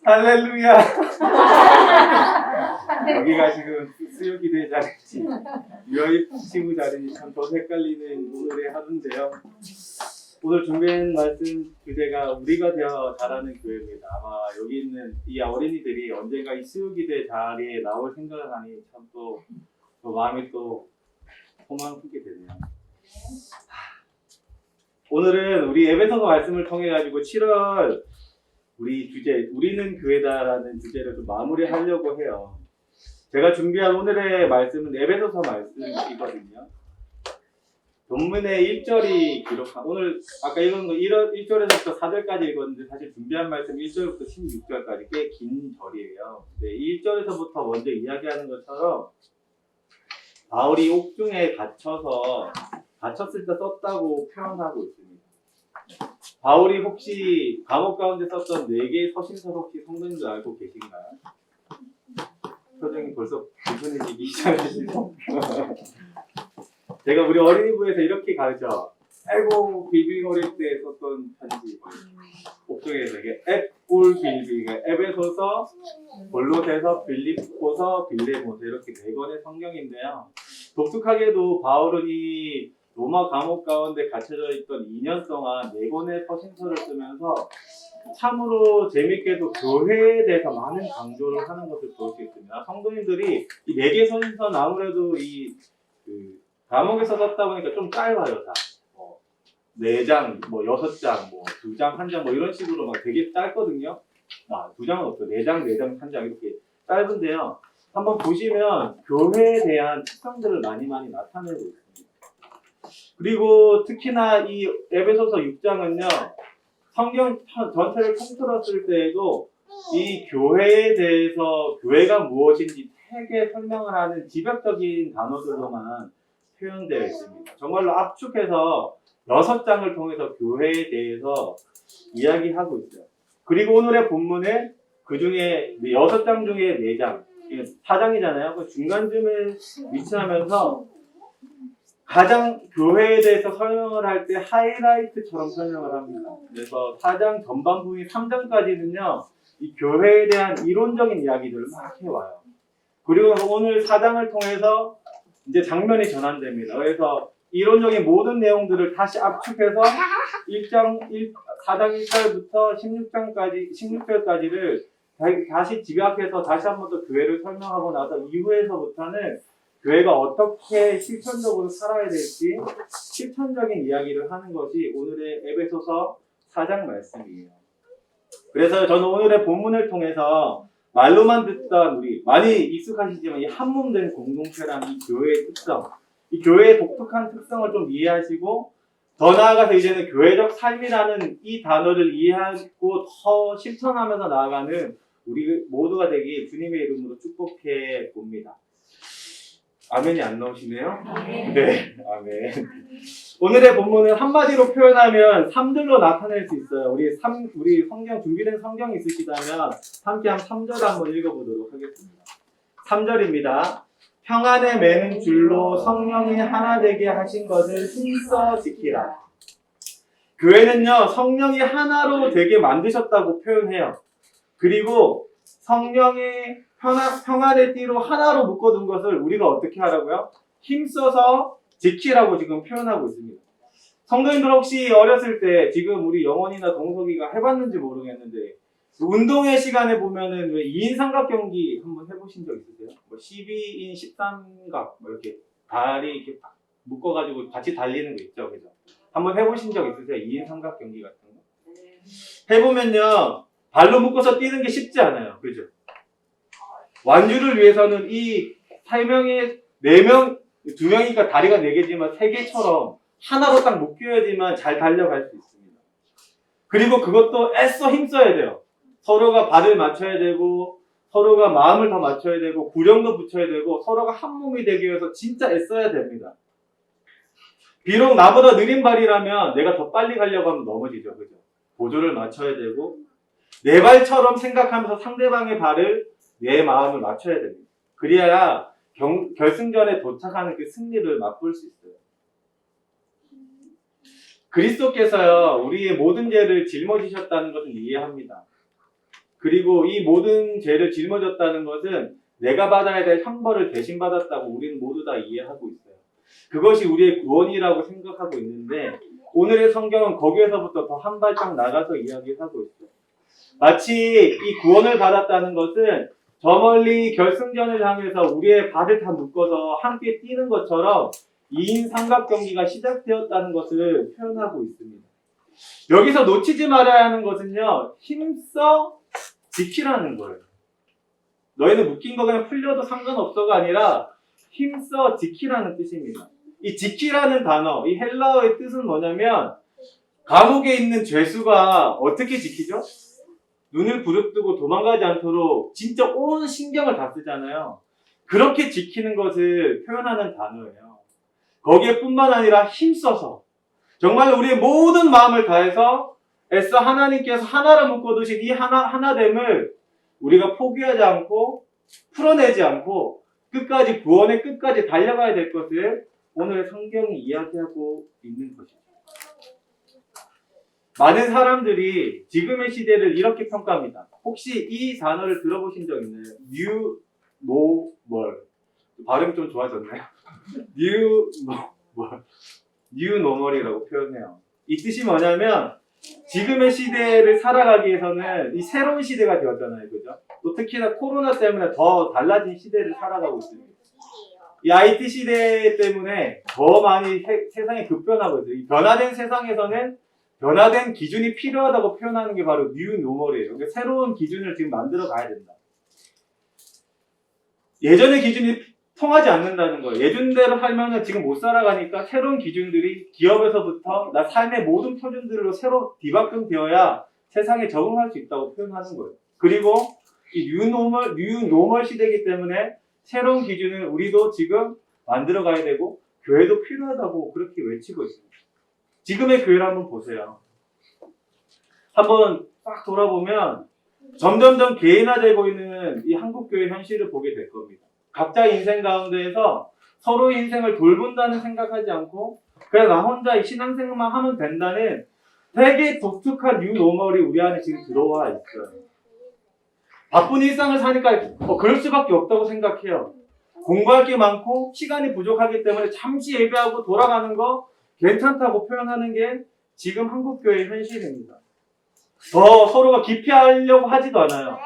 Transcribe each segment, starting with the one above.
할렐루야. 여기가 지금 수요기대 자리인지 유아입 친구 자리인지 참 저도 헷갈리는 오늘의 하루인데요. 오늘 준비한 말씀 주제가 우리가 되어 자라는 교회입니다. 아마 여기 있는 이 어린이들이 언젠가 이 수요기대 자리에 나올 생각을 하니 참 또 마음이 또 소망을 품게 되네요. 오늘은 우리 에베소서 말씀을 통해 가지고 7월 우리 주제 우리는 교회다라는 주제를 좀 마무리하려고 해요. 제가 준비한 오늘의 말씀은 에베소서 말씀이거든요. 본문의 1절이 기록한 오늘 아까 읽은 거 1절에서부터 4절까지 읽었는데 사실 준비한 말씀 1절부터 16절까지 꽤 긴 절이에요. 근데 1절에서부터 먼저 이야기하는 것처럼 바울이 옥중에 갇혔을 때 썼다고 표현하고 있습니다. 바울이 혹시 감옥 가운데 썼던 4개의 서신서 혹시 성도님들 알고 계신가요? 표정이 벌써 불편해지기 시작하시죠? 제가 우리 어린이부에서 이렇게 가르쳐. 아이고 빌빌거릴 때 썼던 편지. 옥중에서 이게 앱골 빌빌, 에베소서, 골로새서, 빌립보서, 빌레몬서 이렇게 4권의 성경인데요. 독특하게도 바울은 이 로마 감옥 가운데 갇혀져 있던 2년 동안 4권의 서신서를 쓰면서 참으로 재밌게도 교회에 대해서 많은 강조를 하는 것을 볼 수 있습니다. 성도님들이 이 4개 서신서는 아무래도 감옥에서 썼다 보니까 좀 짧아요, 다. 4장, 6장, 2장, 1장, 이런 식으로 막 되게 짧거든요. 2장은 없어요. 4장, 4장, 1장 이렇게 짧은데요. 한번 보시면 교회에 대한 특성들을 많이 나타내고 있습니다. 그리고 특히나 이 에베소서 6장은요, 성경 전체를 통틀었을 때에도 이 교회에 대해서 교회가 무엇인지 되게 설명을 하는 지벽적인 단어들로만 표현되어 있습니다. 정말로 압축해서 6장을 통해서 교회에 대해서 이야기하고 있어요. 그리고 오늘의 본문은 그 중에 6장 중에 4장, 4장이잖아요. 그 중간쯤에 위치하면서 가장 교회에 대해서 설명을 할 때 하이라이트처럼 설명을 합니다. 그래서 4장 전반부인 3장까지는요, 이 교회에 대한 이론적인 이야기들을 막 해와요. 그리고 오늘 4장을 통해서 이제 장면이 전환됩니다. 그래서 이론적인 모든 내용들을 다시 압축해서 4장 1절부터 16절까지를 다시 집약해서 다시 한 번 더 교회를 설명하고 나서 이후에서부터는 교회가 어떻게 실천적으로 살아야 될지 실천적인 이야기를 하는 것이 오늘의 에베소서 4장 말씀이에요. 그래서 저는 오늘의 본문을 통해서 말로만 듣던 우리 많이 익숙하시지만 이 한몸된 공동체라는 이 교회의 특성, 이 교회의 독특한 특성을 좀 이해하시고 더 나아가서 이제는 교회적 삶이라는 이 단어를 이해하고 더 실천하면서 나아가는 우리 모두가 되기 주님의 이름으로 축복해 봅니다. 아멘이 안 나오시네요? 네, 아멘. 오늘의 본문은 한마디로 표현하면 3들로 나타낼 수 있어요. 우리 성경, 준비된 성경이 있으시다면 함께 한 3절 한번 읽어보도록 하겠습니다. 3절입니다. 평안에 매는 줄로 성령이 하나 되게 하신 것을 힘써 지키라. 교회는요, 성령이 하나로 되게 만드셨다고 표현해요. 그리고 성령이 평안의 띠로 하나로 묶어둔 것을 우리가 어떻게 하라고요? 힘써서 지키라고 지금 표현하고 있습니다. 성도님들 혹시 어렸을 때 지금 우리 영원이나 동석이가 해봤는지 모르겠는데 운동회 시간에 보면은 왜 2인 삼각 경기 한번 해보신 적 있으세요? 12인 13각 이렇게 다리 이렇게 묶어가지고 같이 달리는 거 있죠, 그죠? 한번 해보신 적 있으세요? 2인 삼각 경기 같은 거? 해보면요, 발로 묶어서 뛰는 게 쉽지 않아요, 그죠? 완주를 위해서는 이 3명의 4명, 2명이니까 다리가 4개지만 3개처럼 하나로 딱 묶여야지만 잘 달려갈 수 있습니다. 그리고 그것도 애써 힘써야 돼요. 서로가 발을 맞춰야 되고 서로가 마음을 더 맞춰야 되고 구령도 붙여야 되고 서로가 한 몸이 되기 위해서 진짜 애써야 됩니다. 비록 나보다 느린 발이라면 내가 더 빨리 가려고 하면 넘어지죠, 그죠? 보조를 맞춰야 되고 내 발처럼 생각하면서 상대방의 발을 내 마음을 맞춰야 됩니다. 그래야 결승전에 도착하는 그 승리를 맛볼 수 있어요. 그리스도께서요, 우리의 모든 죄를 짊어지셨다는 것을 이해합니다. 그리고 이 모든 죄를 짊어졌다는 것은 내가 받아야 될 형벌을 대신 받았다고 우리는 모두 다 이해하고 있어요. 그것이 우리의 구원이라고 생각하고 있는데 오늘의 성경은 거기에서부터 더 한 발짝 나가서 이야기하고 있어요. 마치 이 구원을 받았다는 것은 저 멀리 결승전을 향해서 우리의 발을 다 묶어서 함께 뛰는 것처럼 2인 삼각 경기가 시작되었다는 것을 표현하고 있습니다. 여기서 놓치지 말아야 하는 것은요, 힘써 지키라는 거예요. 너희는 묶인 거 그냥 풀려도 상관없어가 아니라 힘써 지키라는 뜻입니다. 이 지키라는 단어, 이 헬라어의 뜻은 뭐냐면 감옥에 있는 죄수가 어떻게 지키죠? 눈을 부릅뜨고 도망가지 않도록 진짜 온 신경을 다 쓰잖아요. 그렇게 지키는 것을 표현하는 단어예요. 거기에 뿐만 아니라 힘써서 정말 우리의 모든 마음을 다해서 애써 하나님께서 하나로 묶어두신 이 하나됨을 우리가 포기하지 않고 풀어내지 않고 끝까지 구원의 끝까지 달려가야 될 것을 오늘 성경이 이야기하고 있는 것이죠. 많은 사람들이 지금의 시대를 이렇게 평가합니다. 혹시 이 단어를 들어보신 적 있나요? New Normal. 발음이 좀 좋아졌나요? New Normal. New Normal이라고 표현해요. 이 뜻이 뭐냐면 지금의 시대를 살아가기 위해서는 이 새로운 시대가 되었잖아요. 그죠? 또 특히나 코로나 때문에 더 달라진 시대를 살아가고 있습니다. 이 IT 시대 때문에 더 많이 세상이 급변하고 있어요. 이 변화된 세상에서는 변화된 기준이 필요하다고 표현하는 게 바로 뉴 노멀이에요. 그러니까 새로운 기준을 지금 만들어 가야 된다. 예전의 기준이 통하지 않는다는 거예요. 예전대로 살면은 지금 못 살아가니까 새로운 기준들이 기업에서부터 나 삶의 모든 표준들로 새로 뒤바꿈되어야 세상에 적응할 수 있다고 표현하는 거예요. 그리고 이 뉴 노멀 시대이기 때문에 새로운 기준을 우리도 지금 만들어 가야 되고 교회도 필요하다고 그렇게 외치고 있습니다. 지금의 교회를 한번 보세요. 한번 딱 돌아보면 점점점 개인화되고 있는 이 한국교회 현실을 보게 될 겁니다. 각자의 인생 가운데에서 서로의 인생을 돌본다는 생각하지 않고 그냥 나 혼자 이 신앙생활만 하면 된다는 되게 독특한 뉴 노멀이 우리 안에 지금 들어와 있어요. 바쁜 일상을 사니까 그럴 수밖에 없다고 생각해요. 공부할 게 많고 시간이 부족하기 때문에 잠시 예배하고 돌아가는 거 괜찮다고 표현하는 게 지금 한국교회의 현실입니다. 더 서로가 깊이 하려고 하지도 않아요.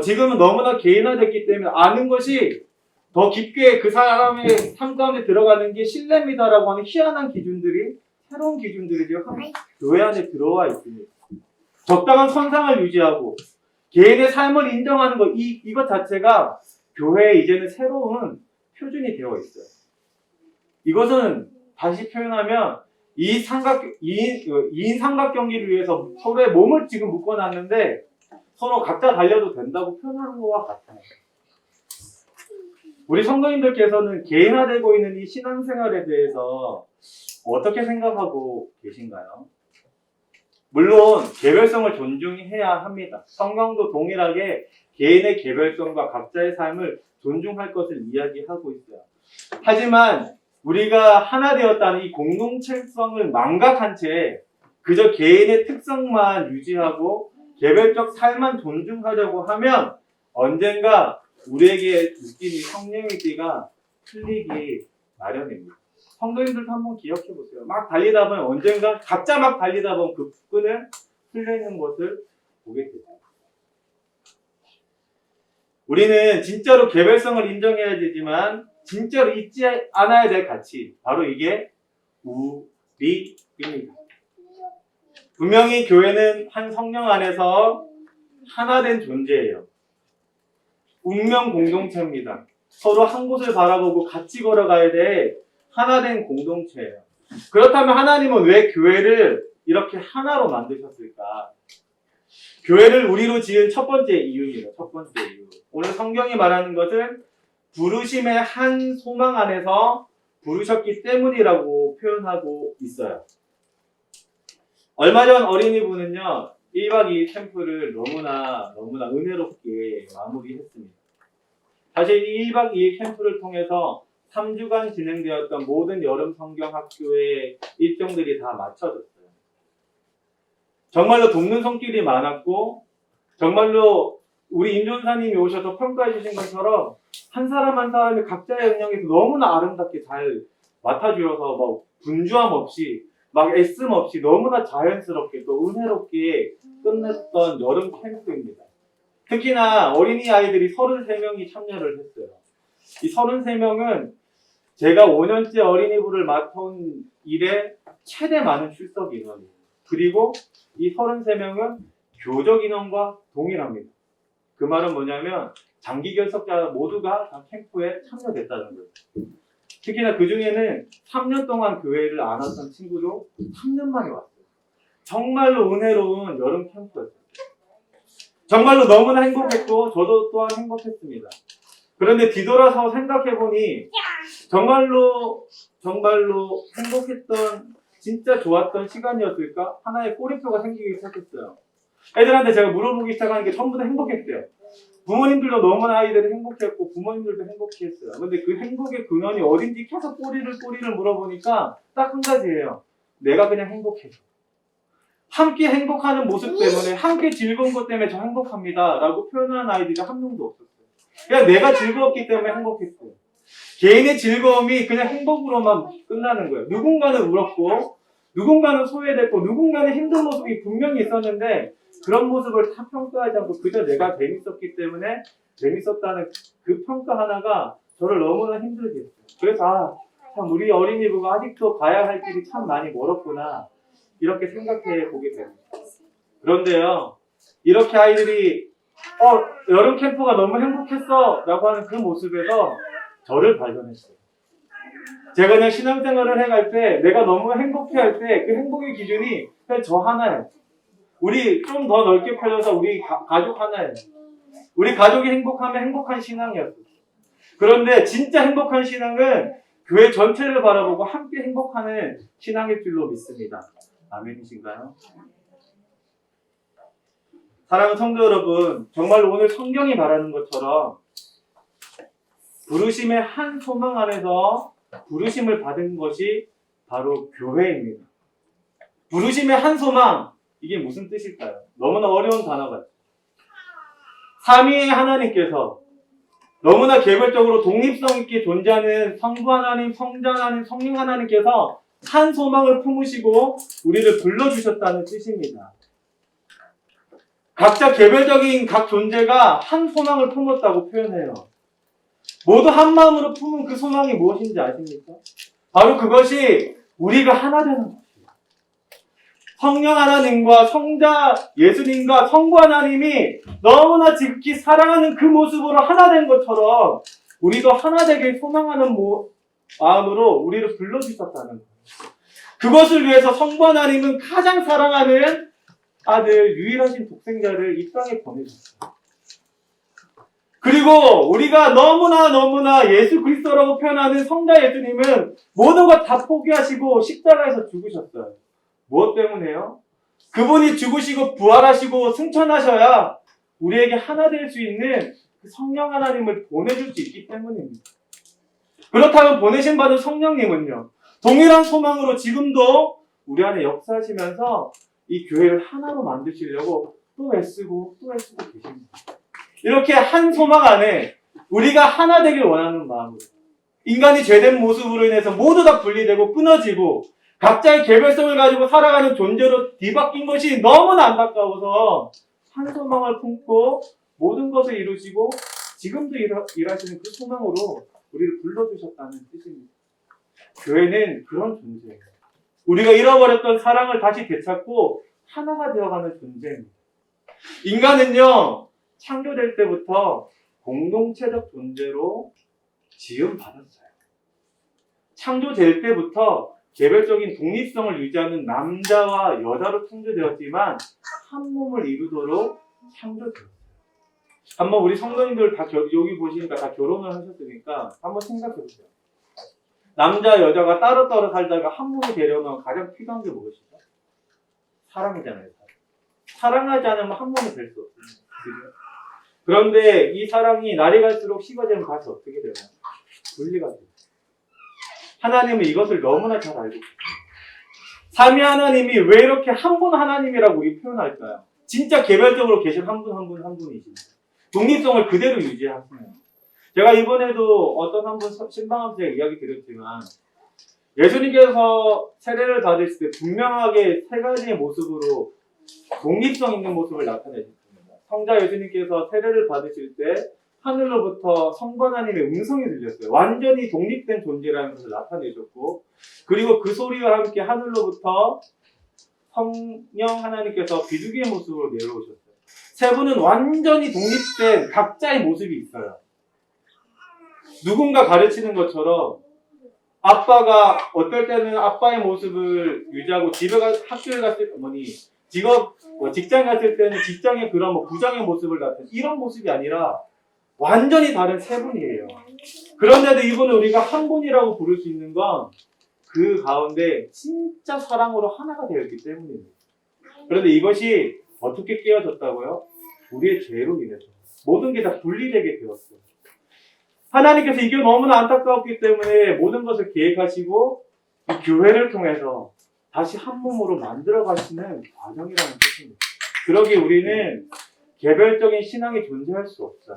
지금은 너무나 개인화됐기 때문에 아는 것이 더 깊게 그 사람의 삶 가운데 들어가는 게 신뢰입니다라고 하는 희한한 기준들이 새로운 기준들이 지금 교회 안에 들어와 있습니다. 적당한 선상을 유지하고 개인의 삶을 인정하는 것 이것 자체가 교회에 이제는 새로운 표준이 되어 있어요. 이것은 다시 표현하면 2인 삼각 경기를 위해서 서로의 몸을 지금 묶어놨는데 서로 각자 달려도 된다고 표현하는 것과 같아요. 우리 성도님들께서는 개인화되고 있는 이 신앙생활에 대해서 어떻게 생각하고 계신가요? 물론 개별성을 존중해야 합니다. 성경도 동일하게 개인의 개별성과 각자의 삶을 존중할 것을 이야기하고 있어요. 하지만 우리가 하나 되었다는 이 공동체성을 망각한 채 그저 개인의 특성만 유지하고 개별적 삶만 존중하려고 하면 언젠가 우리에게 느끼는 성령의 띠가 틀리기 마련입니다. 성도님들도 한번 기억해 보세요. 막 달리다 보면 언젠가 각자 막 달리다 보면 그 끈을 풀리는 것을 보게 됩니다. 우리는 진짜로 개별성을 인정해야 되지만 진짜로 잊지 않아야 될 가치, 바로 이게 우리입니다. 분명히 교회는 한 성령 안에서 하나된 존재예요. 운명 공동체입니다. 서로 한 곳을 바라보고 같이 걸어가야 될 하나된 공동체예요. 그렇다면 하나님은 왜 교회를 이렇게 하나로 만드셨을까? 교회를 우리로 지은 첫 번째 이유입니다. 첫 번째 이유. 오늘 성경이 말하는 것은 부르심의 한 소망 안에서 부르셨기 때문이라고 표현하고 있어요. 얼마 전 어린이부는요, 1박 2일 캠프를 너무나 은혜롭게 마무리했습니다. 사실 이 1박 2일 캠프를 통해서 3주간 진행되었던 모든 여름 성경 학교의 일정들이 다 마쳐졌어요. 정말로 돕는 손길이 많았고 정말로 우리 임전사님이 오셔서 평가해 주신 것처럼 한 사람 한 사람이 각자의 영역에서 너무나 아름답게 잘 맡아주셔서 막 분주함 없이 막 애씀 없이 너무나 자연스럽게 또 은혜롭게 끝냈던 여름 캠프입니다. 특히나 어린이 아이들이 33명이 참여를 했어요. 이 33명은 제가 5년째 어린이부를 맡은 이래 최대 많은 출석 인원이에요. 그리고 이 33명은 교적 인원과 동일합니다. 그 말은 뭐냐면 장기 결석자 모두가 다 캠프에 참여됐다는 거예요. 특히나 그 중에는 3년 동안 교회를 안 왔던 친구도 3년 만에 왔어요. 정말로 은혜로운 여름 캠프였어요. 정말로 너무나 행복했고 저도 또한 행복했습니다. 그런데 뒤돌아서 생각해보니 정말로 행복했던 진짜 좋았던 시간이었을까? 하나의 꼬리표가 생기기 시작했어요. 애들한테 제가 물어보기 시작하는 게 전부 다 행복했대요. 부모님들도 너무나 아이들이 행복했고 부모님들도 행복했어요. 근데 그 행복의 근원이 어딘지 계속 꼬리를 물어보니까 딱 한 가지예요. 내가 그냥 행복해서. 함께 행복하는 모습 때문에, 함께 즐거운 것 때문에 저 행복합니다 라고 표현하는 아이들이 한 명도 없었어요. 그냥 내가 즐거웠기 때문에 행복했어요. 개인의 즐거움이 그냥 행복으로만 끝나는 거예요. 누군가는 울었고 누군가는 소외됐고 누군가는 힘든 모습이 분명히 있었는데 그런 모습을 다 평가하지 않고 그저 내가 재밌었기 때문에 재밌었다는 그 평가 하나가 저를 너무나 힘들게 했어요. 그래서 참 우리 어린이부가 아직도 가야 할 길이 참 많이 멀었구나 이렇게 생각해 보게 됩니다. 그런데요, 이렇게 아이들이 여름 캠프가 너무 행복했어 라고 하는 그 모습에서 저를 발견했어요. 제가 그냥 신앙생활을 해갈 때 내가 너무 행복해 할 때 그 행복의 기준이 그냥 저 하나예요. 우리 좀 더 넓게 펼쳐서 우리 가족 하나예요. 우리 가족이 행복하면 행복한 신앙이었어요. 그런데 진짜 행복한 신앙은 교회 전체를 바라보고 함께 행복하는 신앙일 줄로 믿습니다. 아멘이신가요? 사랑하는 성도 여러분, 정말로 오늘 성경이 말하는 것처럼 부르심의 한 소망 안에서 부르심을 받은 것이 바로 교회입니다. 부르심의 한 소망, 이게 무슨 뜻일까요? 너무나 어려운 단어가 삼위의 하나님께서 너무나 개별적으로 독립성 있게 존재하는 성부 하나님, 성자 하나님, 성령 하나님께서 한 소망을 품으시고 우리를 불러주셨다는 뜻입니다. 각자 개별적인 각 존재가 한 소망을 품었다고 표현해요. 모두 한 마음으로 품은 그 소망이 무엇인지 아십니까? 바로 그것이 우리가 하나 되는 것이에요. 성령 하나님과 성자 예수님과 성부 하나님이 너무나 지극히 사랑하는 그 모습으로 하나 된 것처럼 우리도 하나 되길 소망하는 마음으로 우리를 불러주셨다는 거예요. 그것을 위해서 성부 하나님은 가장 사랑하는 아들, 유일하신 독생자를 이 땅에 보내셨어요. 그리고 우리가 너무나 예수 그리스도라고 표현하는 성자 예수님은 모든 것 다 포기하시고 십자가에서 죽으셨어요. 무엇 때문에요? 그분이 죽으시고 부활하시고 승천하셔야 우리에게 하나 될 수 있는 그 성령 하나님을 보내줄 수 있기 때문입니다. 그렇다면 보내신 받은 성령님은요, 동일한 소망으로 지금도 우리 안에 역사하시면서 이 교회를 하나로 만드시려고 또 애쓰고 계십니다. 이렇게 한 소망 안에 우리가 하나 되길 원하는 마음으로 인간이 죄된 모습으로 인해서 모두 다 분리되고 끊어지고 각자의 개별성을 가지고 살아가는 존재로 뒤바뀐 것이 너무나 안타까워서 한 소망을 품고 모든 것을 이루시고 지금도 일하시는 그 소망으로 우리를 불러주셨다는 뜻입니다. 교회는 그런 존재예요. 우리가 잃어버렸던 사랑을 다시 되찾고 하나가 되어가는 존재입니다. 인간은요, 창조될 때부터 공동체적 존재로 지음받았어요. 창조될 때부터 개별적인 독립성을 유지하는 남자와 여자로 창조되었지만 한 몸을 이루도록 창조되었어요. 한번 우리 성도님들 다 여기 보시니까 다 결혼을 하셨으니까 한번 생각해보세요. 남자, 여자가 따로따로 살다가 한 몸이 되려면 가장 필요한 게 무엇이죠? 사랑이잖아요. 사랑하지 않으면 한 몸이 될 수 없습니다. 그런데 이 사랑이 날이 갈수록 식어지면 다시 어떻게 되나요? 분리가 돼요. 하나님은 이것을 너무나 잘 알고 있어요. 삼위 하나님이 왜 이렇게 한 분 하나님이라고 우리 표현할까요? 진짜 개별적으로 계신 한 분 한 분 한 분이십니다. 독립성을 그대로 유지하시네요. 제가 이번에도 어떤 한 분 신방하면서 이야기 드렸지만 예수님께서 세례를 받으실 때 분명하게 세 가지의 모습으로 독립성 있는 모습을 나타내셨습니다. 성자 예수님께서 세례를 받으실 때 하늘로부터 성부 하나님의 음성이 들렸어요. 완전히 독립된 존재라는 것을 나타내셨고, 그리고 그 소리와 함께 하늘로부터 성령 하나님께서 비둘기의 모습으로 내려오셨어요. 세 분은 완전히 독립된 각자의 모습이 있어요. 누군가 가르치는 것처럼 아빠가 어떨 때는 아빠의 모습을 유지하고 학교에 갔을 때 직장 갔을 때는 직장의 그런 부장의 모습을 나타내는 이런 모습이 아니라 완전히 다른 세 분이에요. 그런데도 이분은 우리가 한 분이라고 부를 수 있는 건 그 가운데 진짜 사랑으로 하나가 되었기 때문입니다. 그런데 이것이 어떻게 깨어졌다고요? 우리의 죄로 인해서 모든 게 다 분리되게 되었어요. 하나님께서 이게 너무나 안타까웠기 때문에 모든 것을 계획하시고 이 교회를 통해서 다시 한 몸으로 만들어 가시는 과정이라는 뜻입니다. 그러기에 우리는 개별적인 신앙이 존재할 수 없어요.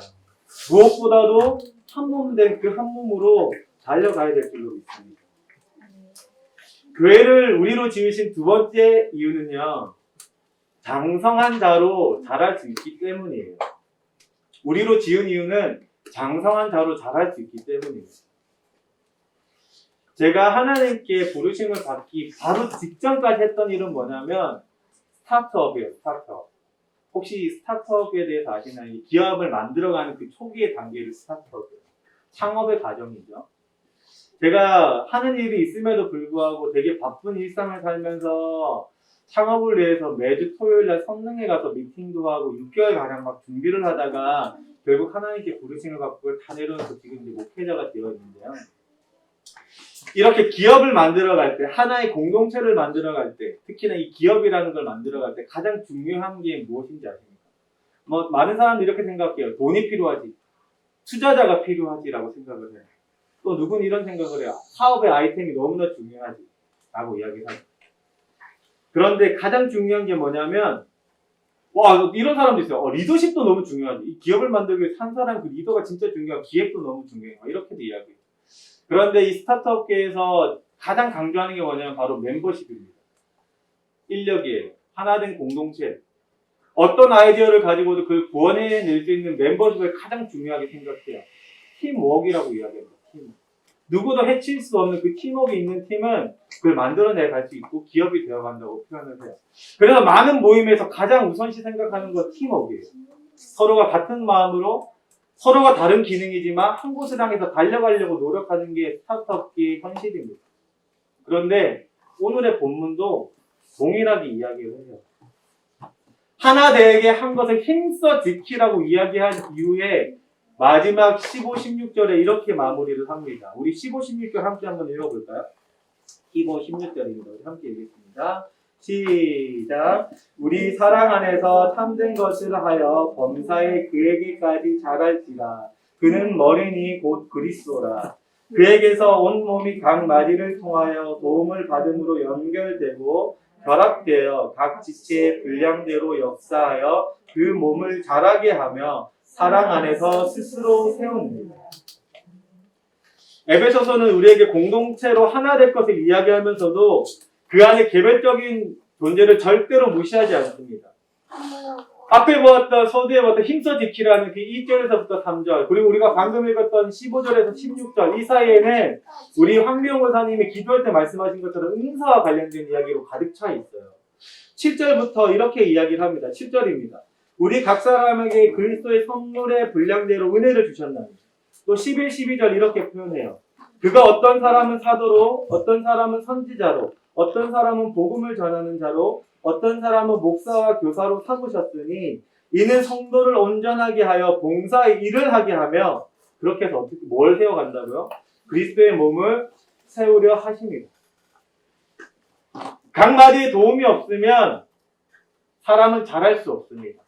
무엇보다도 한 몸 된 그 한 몸으로 달려가야 될 줄로 믿습니다. 교회를 우리로 지으신 두 번째 이유는요, 장성한 자로 자랄 수 있기 때문이에요. 우리로 지은 이유는 장성한 자로 자랄 수 있기 때문이에요. 제가 하나님께 부르심을 받기 바로 직전까지 했던 일은 뭐냐면 스타트업이에요. 스타트업. 혹시 스타트업에 대해서 아시나요? 기업을 만들어가는 그 초기의 단계를 스타트업이에요. 창업의 과정이죠. 제가 하는 일이 있음에도 불구하고 되게 바쁜 일상을 살면서 창업을 위해서 매주 토요일날 성능에 가서 미팅도 하고 6개월가량 막 준비를 하다가 결국 하나님께 부르심을 받고 그걸 다 내려놓고 지금 이제 목회자가 되어 있는데요. 이렇게 기업을 만들어갈 때, 하나의 공동체를 만들어갈 때, 특히나 이 기업이라는 걸 만들어갈 때 가장 중요한 게 무엇인지 아십니까? 많은 사람들이 이렇게 생각해요. 돈이 필요하지, 투자자가 필요하지라고 생각을 해요. 또 누구는 이런 생각을 해요. 사업의 아이템이 너무나 중요하지 라고 이야기를 하죠. 그런데 가장 중요한 게 뭐냐면 이런 사람도 있어요. 리더십도 너무 중요하지. 이 기업을 만들기 위해서 한 사람 그 리더가 진짜 중요하고 기획도 너무 중요해요. 이렇게도 이야기해요. 그런데 이 스타트업계에서 가장 강조하는 게 뭐냐면 바로 멤버십입니다. 인력이에요. 하나된 공동체. 어떤 아이디어를 가지고도 그걸 구원해낼 수 있는 멤버십을 가장 중요하게 생각해요. 팀워크라고 이야기합니다. 팀. 누구도 해칠 수 없는 그 팀워크 있는 팀은 그걸 만들어내 갈 수 있고 기업이 되어간다고 표현을 해요. 그래서 많은 모임에서 가장 우선시 생각하는 건 팀워크예요. 서로가 같은 마음으로 서로가 다른 기능이지만 한 곳을 향해서 달려가려고 노력하는 게 스타트업계의 현실입니다. 그런데 오늘의 본문도 동일하게 이야기를 해요. 하나 되게 한 것을 힘써 지키라고 이야기한 이후에 마지막 15, 16절에 이렇게 마무리를 합니다. 우리 15, 16절 함께 한번 읽어볼까요? 15, 16절입니다. 우리 함께 읽겠습니다. 시작. 우리 사랑 안에서 참된 것을 하여 범사에 그에게까지 자랄지라. 그는 머리니 곧 그리스도라. 그에게서 온 몸이 각 마디를 통하여 도움을 받음으로 연결되고 결합되어 각 지체의 분량대로 역사하여 그 몸을 자라게 하며 사랑 안에서 스스로 세웁니다. 에베소서는 우리에게 공동체로 하나 될 것을 이야기하면서도 그 안에 개별적인 존재를 절대로 무시하지 않습니다. 앞에 보았던 서두에 보았던 힘써 지키라는 그 2절에서부터 3절, 그리고 우리가 방금 읽었던 15절에서 16절, 이 사이에는 우리 황미영 권사님이 기도할 때 말씀하신 것처럼 은사와 관련된 이야기로 가득 차 있어요. 7절부터 이렇게 이야기를 합니다. 7절입니다. 우리 각 사람에게 그리스도의 선물의 분량대로 은혜를 주셨나니. 또 11, 12절 이렇게 표현해요. 그가 어떤 사람은 사도로, 어떤 사람은 선지자로, 어떤 사람은 복음을 전하는 자로, 어떤 사람은 목사와 교사로 삼으셨으니 이는 성도를 온전하게 하여 봉사의 일을 하게 하며, 그렇게 해서 어떻게 뭘 세워간다고요? 그리스도의 몸을 세우려 하십니다. 각 마디에 도움이 없으면 사람은 자랄 수 없습니다.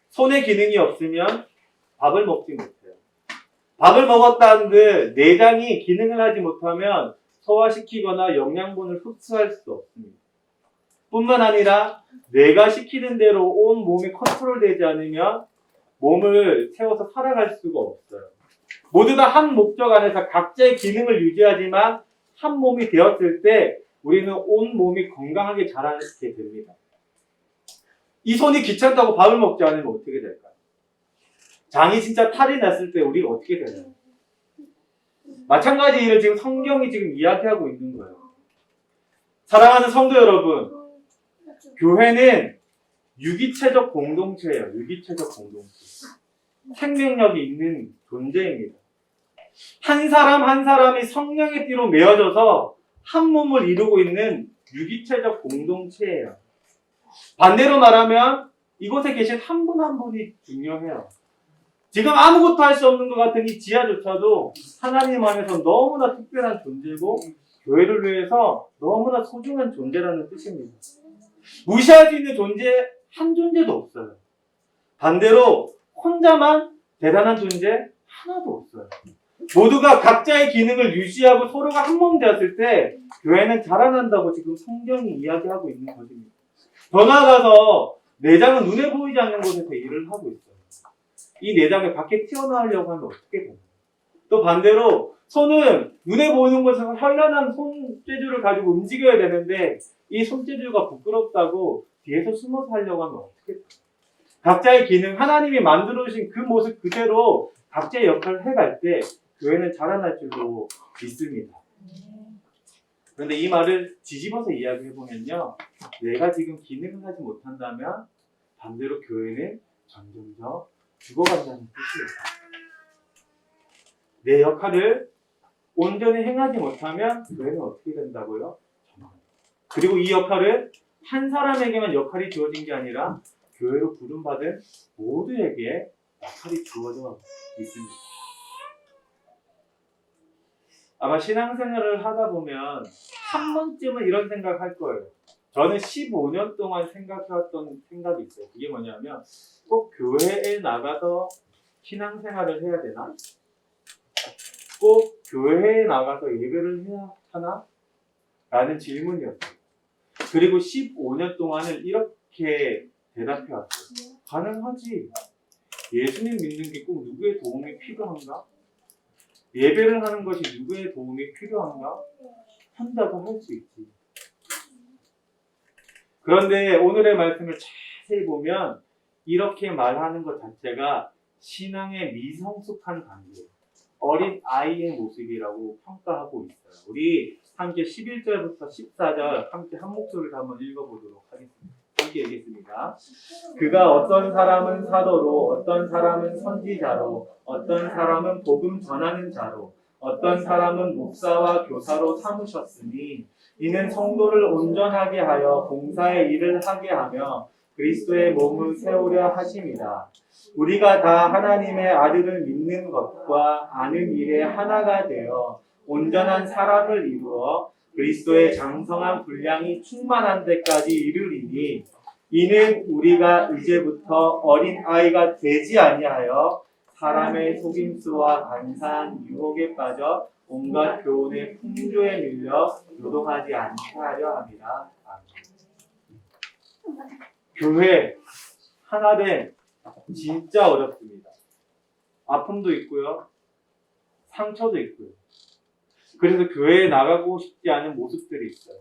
손의 기능이 없으면 밥을 먹지 못해요. 밥을 먹었다는데 내장이 기능을 하지 못하면 소화시키거나 영양분을 흡수할 수 없습니다. 뿐만 아니라 내가 시키는 대로 온 몸이 컨트롤되지 않으면 몸을 세워서 살아갈 수가 없어요. 모두 다 한 목적 안에서 각자의 기능을 유지하지만 한 몸이 되었을 때 우리는 온 몸이 건강하게 자라게 됩니다. 이 손이 귀찮다고 밥을 먹지 않으면 어떻게 될까요? 장이 진짜 탈이 났을 때 우리가 어떻게 되나요? 마찬가지 일을 지금 성경이 지금 이야기하고 있는 거예요. 사랑하는 성도 여러분, 교회는 유기체적 공동체예요. 유기체적 공동체. 생명력이 있는 존재입니다. 한 사람 한 사람이 성령의 띠로 메어져서 한 몸을 이루고 있는 유기체적 공동체예요. 반대로 말하면 이곳에 계신 한 분 한 분이 중요해요. 지금 아무것도 할 수 없는 것 같은 이 지하조차도 하나님 안에서 너무나 특별한 존재고 교회를 위해서 너무나 소중한 존재라는 뜻입니다. 무시할 수 있는 존재 한 존재도 없어요. 반대로 혼자만 대단한 존재 하나도 없어요. 모두가 각자의 기능을 유지하고 서로가 한 몸 되었을 때 교회는 자라난다고 지금 성경이 이야기하고 있는 것입니다. 더 나아가서 내장은 눈에 보이지 않는 곳에서 일을 하고 있어요. 이 내장을 밖에 튀어나오려고 하면 어떻게 되나요? 또 반대로 손은 눈에 보이는 곳에서 현란한 손재주를 가지고 움직여야 되는데 이 손재주가 부끄럽다고 뒤에서 숨어서 하려고 하면 어떻게 돼요? 각자의 기능, 하나님이 만들어주신 그 모습 그대로 각자의 역할을 해갈 때 교회는 자라날 줄로 믿습니다. 그런데 이 말을 뒤집어서 이야기해보면요. 내가 지금 기능을 하지 못한다면 반대로 교회는 점점점 죽어간다는 뜻이에요. 내 역할을 온전히 행하지 못하면 교회는 어떻게 된다고요? 그리고 이 역할은 한 사람에게만 역할이 주어진 게 아니라 교회로 부름받은 모두에게 역할이 주어져 있습니다. 아마 신앙생활을 하다 보면 한 번쯤은 이런 생각할 거예요. 저는 15년 동안 생각해왔던 생각이 있어요. 그게 뭐냐면 꼭 교회에 나가서 신앙생활을 해야 되나? 꼭 교회에 나가서 예배를 해야 하나? 라는 질문이었어요. 그리고 15년 동안을 이렇게 대답해왔어요. 가능하지. 예수님 믿는 게 꼭 누구의 도움이 필요한가? 예배를 하는 것이 누구의 도움이 필요한가? 혼자도 할 수 있지. 그런데 오늘의 말씀을 자세히 보면 이렇게 말하는 것 자체가 신앙의 미성숙한 단계, 어린 아이의 모습이라고 평가하고 있어요. 우리 함께 11절부터 14절 함께 한 목소리를 한번 읽어보도록 하겠습니다. 함께 읽겠습니다. 그가 어떤 사람은 사도로, 어떤 사람은 선지자로, 어떤 사람은 복음 전하는 자로, 어떤 사람은 목사와 교사로 삼으셨으니 이는 성도를 온전하게 하여 봉사의 일을 하게 하며 그리스도의 몸을 세우려 하심이다. 우리가 다 하나님의 아들을 믿는 것과 아는 일에 하나가 되어 온전한 사람을 이루어 그리스도의 장성한 분량이 충만한 데까지 이르리니 이는 우리가 이제부터 어린 아이가 되지 아니하여 사람의 속임수와 간사한 유혹에 빠져 온갖 교훈의 풍조에 밀려 요동하지 않게 하려 합니다. 아멘. 교회 하나된 진짜 어렵습니다. 아픔도 있고요. 상처도 있고요. 그래서 교회에 나가고 싶지 않은 모습들이 있어요.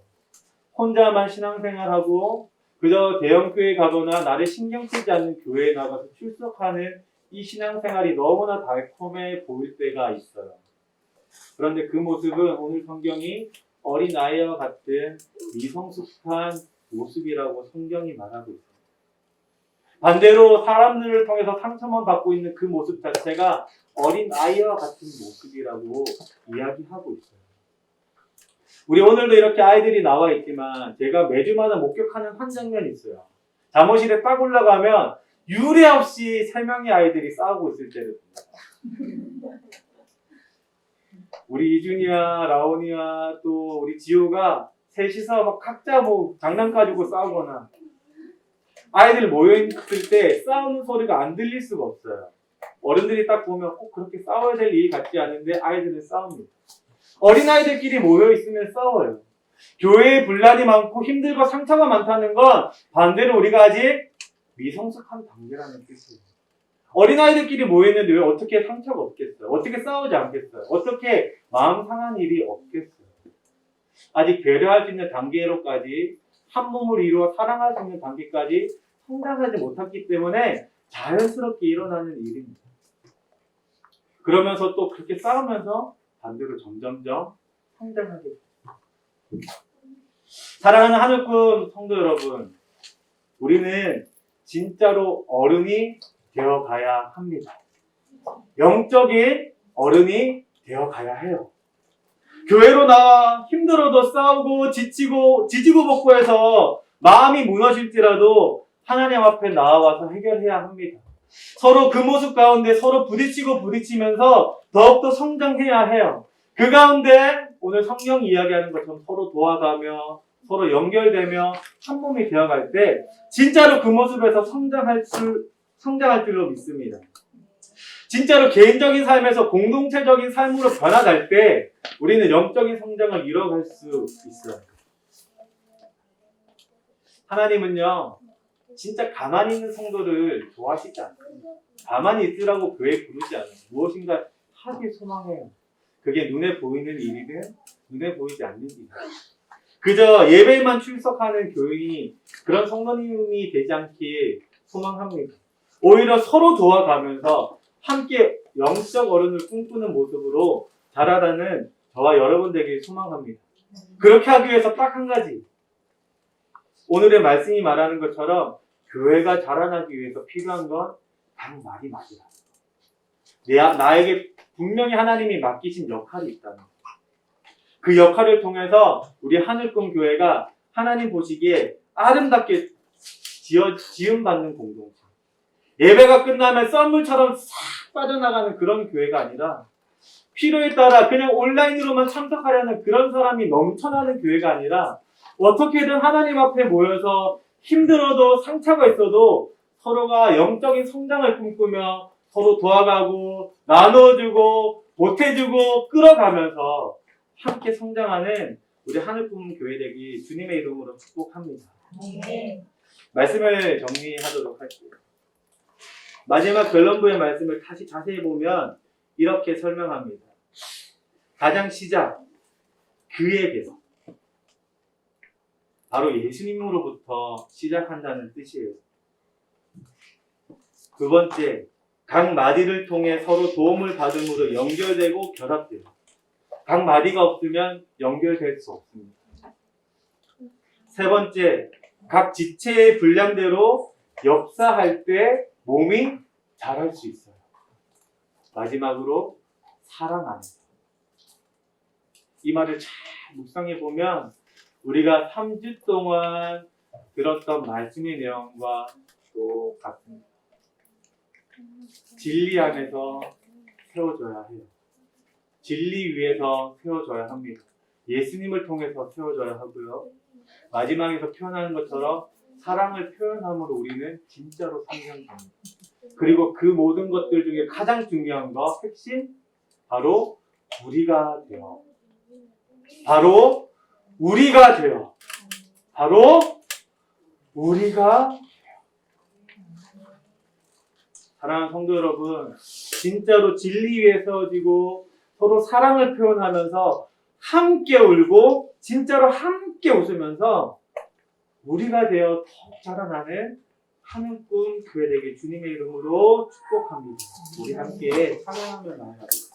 혼자만 신앙생활하고 그저 대형교회 가거나 나를 신경 쓰지 않는 교회에 나가서 출석하는 이 신앙생활이 너무나 달콤해 보일 때가 있어요. 그런데 그 모습은 오늘 성경이 어린아이와 같은 미성숙한 모습이라고 성경이 말하고 있습니다. 반대로 사람들을 통해서 상처만 받고 있는 그 모습 자체가 어린아이와 같은 모습이라고 이야기하고 있어요. 우리 오늘도 이렇게 아이들이 나와 있지만 제가 매주마다 목격하는 한 장면이 있어요. 잠옷실에 딱 올라가면 유례 없이 3명의 아이들이 싸우고 있을 때를 봅니다. 우리 이준이야, 라온이야, 또 우리 지호가 셋이서 막 각자 뭐 장난 가지고 싸우거나 아이들 모여있을 때 싸우는 소리가 안 들릴 수가 없어요. 어른들이 딱 보면 꼭 그렇게 싸워야 될 일이 같지 않은데 아이들은 싸웁니다. 어린아이들끼리 모여있으면 싸워요. 교회에 분란이 많고 힘들고 상처가 많다는 건 반대로 우리가 아직 미성숙한 단계라는 뜻이에요. 어린아이들끼리 모여있는데 왜 어떻게 상처가 없겠어요? 어떻게 싸우지 않겠어요? 어떻게 마음 상한 일이 없겠어요? 아직 배려할 수 있는 단계로까지 한 몸을 이루어 사랑할 수 있는 단계까지 성장하지 못했기 때문에 자연스럽게 일어나는 일입니다. 그러면서 또 그렇게 싸우면서 반대로 점점점 성장하게 됩니다. 사랑하는 하늘꿈 성도 여러분, 우리는 진짜로 어른이 되어가야 합니다. 영적인 어른이 되어가야 해요. 교회로 나와 힘들어도 싸우고 지치고 지지고 볶고 해서 마음이 무너질지라도 하나님 앞에 나와서 해결해야 합니다. 서로 그 모습 가운데 서로 부딪히고 부딪히면서 더욱더 성장해야 해요. 그 가운데 오늘 성경 이야기하는 것처럼 서로 도와가며 서로 연결되며 한 몸이 되어갈 때 진짜로 그 모습에서 성장할 줄로 믿습니다. 진짜로 개인적인 삶에서 공동체적인 삶으로 변화갈 때 우리는 영적인 성장을 이뤄갈 수 있어요. 하나님은요, 진짜 가만히 있는 성도를 좋아하시지 않아요. 가만히 있으라고 교회에 부르지 않아요. 무엇인가 하길 소망해요. 그게 눈에 보이는 일이든 눈에 보이지 않는 일이든. 그저 예배에만 출석하는 교인이 그런 성도님이 되지 않길 소망합니다. 오히려 서로 도와가면서 함께 영적 어른을 꿈꾸는 모습으로 자라다는 저와 여러분 되길 소망합니다. 그렇게 하기 위해서 딱 한 가지. 오늘의 말씀이 말하는 것처럼 교회가 자라나기 위해서 필요한 건 단 말이 맞으라. 나에게 분명히 하나님이 맡기신 역할이 있다는 것. 그 역할을 통해서 우리 하늘꿈 교회가 하나님 보시기에 아름답게 지음받는 공동체. 예배가 끝나면 썰물처럼 싹 빠져나가는 그런 교회가 아니라 필요에 따라 그냥 온라인으로만 참석하려는 그런 사람이 넘쳐나는 교회가 아니라 어떻게든 하나님 앞에 모여서 힘들어도 상처가 있어도 서로가 영적인 성장을 꿈꾸며 서로 도와가고 나눠주고 보태주고 끌어가면서 함께 성장하는 우리 하늘꿈 교회 되기 주님의 이름으로 축복합니다. 말씀을 정리하도록 할게요. 마지막 결론부의 말씀을 다시 자세히 보면 이렇게 설명합니다. 가장 시작, 그에게서. 바로 예수님으로부터 시작한다는 뜻이에요. 두 번째, 각 마디를 통해 서로 도움을 받음으로 연결되고 결합돼요. 각 마디가 없으면 연결될 수 없습니다. 세 번째, 각 지체의 분량대로 역사할 때 몸이 자랄 수 있어요. 마지막으로 사랑 안에서. 이 말을 잘 묵상해 보면 우리가 3주 동안 들었던 말씀의 내용과 똑같습니다. 진리 안에서 세워져야 해요. 진리 위에서 세워져야 합니다. 예수님을 통해서 세워져야 하고요. 마지막에서 표현하는 것처럼 사랑을 표현함으로 우리는 진짜로 성장합니다. 그리고 그 모든 것들 중에 가장 중요한 거, 핵심, 바로 우리가 되어. 바로 우리가 되어. 바로 우리가 되어. 사랑하는 성도 여러분, 진짜로 진리 위에 세워지고 서로 사랑을 표현하면서 함께 울고 진짜로 함께 웃으면서 우리가 되어 더욱 자라나는 하늘꿈 교회 되길 주님의 이름으로 축복합니다. 우리 함께 찬양하며 나아가겠습니다.